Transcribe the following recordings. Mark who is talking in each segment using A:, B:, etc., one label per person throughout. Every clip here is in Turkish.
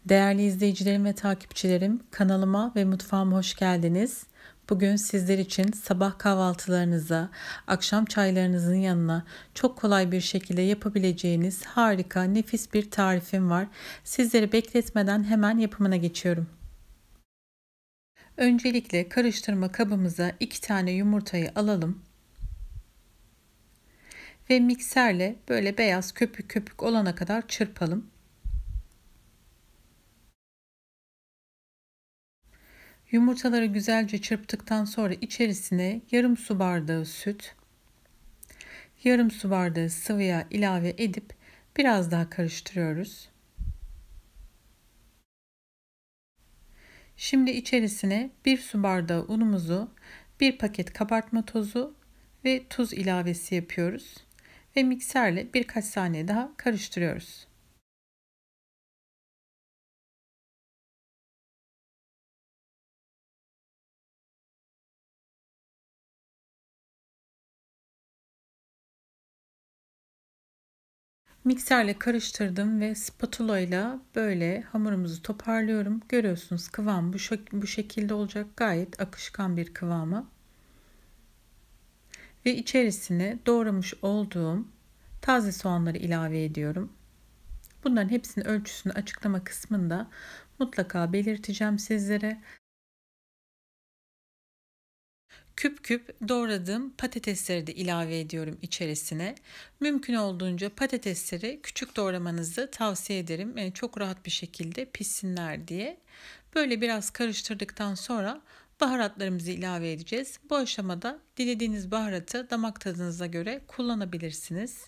A: Değerli izleyicilerim ve takipçilerim, kanalıma ve mutfağıma hoş geldiniz. Bugün sizler için sabah kahvaltılarınıza, akşam çaylarınızın yanına çok kolay bir şekilde yapabileceğiniz harika, nefis bir tarifim var. Sizleri bekletmeden hemen yapımına geçiyorum. Öncelikle karıştırma kabımıza 2 tane yumurtayı alalım ve mikserle böyle beyaz köpük köpük olana kadar çırpalım. Yumurtaları güzelce çırptıktan sonra içerisine yarım su bardağı süt, yarım su bardağı sıvı yağ ilave edip biraz daha karıştırıyoruz. Şimdi içerisine 1 su bardağı unumuzu, 1 paket kabartma tozu ve tuz ilavesi yapıyoruz ve mikserle birkaç saniye daha karıştırıyoruz. Mikserle karıştırdım ve spatula ile böyle hamurumuzu toparlıyorum. Görüyorsunuz kıvam bu şekilde olacak. Gayet akışkan bir kıvamı. Ve içerisine doğramış olduğum taze soğanları ilave ediyorum. Bunların hepsinin ölçüsünü açıklama kısmında mutlaka belirteceğim sizlere. Küp küp doğradığım patatesleri de ilave ediyorum içerisine. Mümkün olduğunca patatesleri küçük doğramanızı tavsiye ederim. Çok rahat bir şekilde pişsinler diye. Böyle biraz karıştırdıktan sonra baharatlarımızı ilave edeceğiz. Bu aşamada dilediğiniz baharatı damak tadınıza göre kullanabilirsiniz.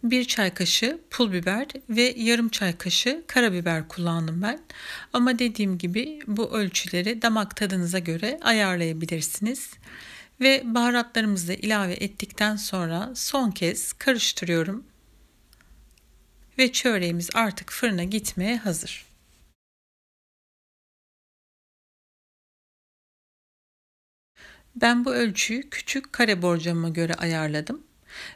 A: 1 çay kaşığı pul biber ve yarım çay kaşığı karabiber kullandım ben. Ama dediğim gibi bu ölçüleri damak tadınıza göre ayarlayabilirsiniz. Ve baharatlarımızı ilave ettikten sonra son kez karıştırıyorum. Ve çöreğimiz artık fırına gitmeye hazır. Ben bu ölçüyü küçük kare borcama göre ayarladım.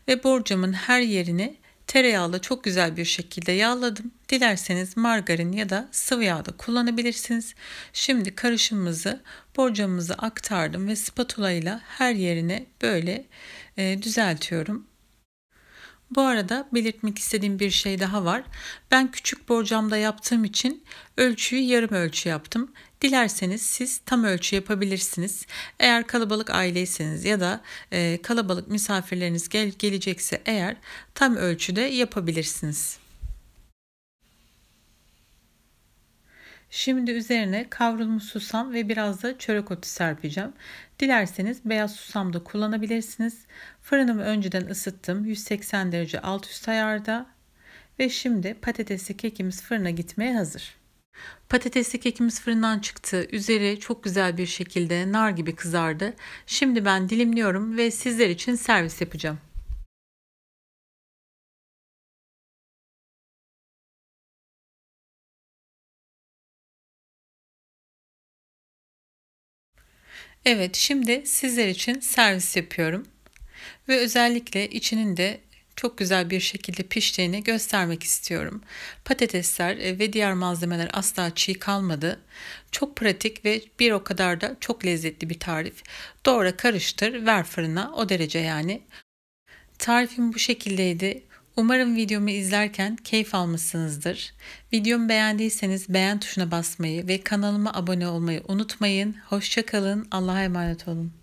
A: Ve borcamın her yerini tereyağıyla çok güzel bir şekilde yağladım. Dilerseniz margarin ya da sıvı yağ da kullanabilirsiniz. Şimdi karışımımızı borcamımıza aktardım ve spatula ile her yerine böyle düzeltiyorum. Bu arada belirtmek istediğim bir şey daha var. Ben küçük borcamda yaptığım için ölçüyü yarım ölçü yaptım. Dilerseniz siz tam ölçü yapabilirsiniz. Eğer kalabalık aileyseniz ya da kalabalık misafirleriniz gelecekse eğer tam ölçüde yapabilirsiniz. Şimdi üzerine kavrulmuş susam ve biraz da çörek otu serpeceğim. Dilerseniz beyaz susam da kullanabilirsiniz. Fırınımı önceden ısıttım. 180 derece alt üst ayarda. Ve şimdi patatesli kekimiz fırına gitmeye hazır. Patatesli kekimiz fırından çıktı. Üzeri çok güzel bir şekilde nar gibi kızardı. Şimdi ben dilimliyorum ve sizler için servis yapacağım. Evet, şimdi sizler için servis yapıyorum. Ve özellikle içinin de çok güzel bir şekilde piştiğini göstermek istiyorum. Patatesler ve diğer malzemeler asla çiğ kalmadı. Çok pratik ve bir o kadar da çok lezzetli bir tarif. Doğra, karıştır, ver fırına, o derece yani. Tarifim bu şekildeydi. Umarım videomu izlerken keyif almışsınızdır. Videomu beğendiyseniz beğen tuşuna basmayı ve kanalıma abone olmayı unutmayın. Hoşça kalın. Allah'a emanet olun.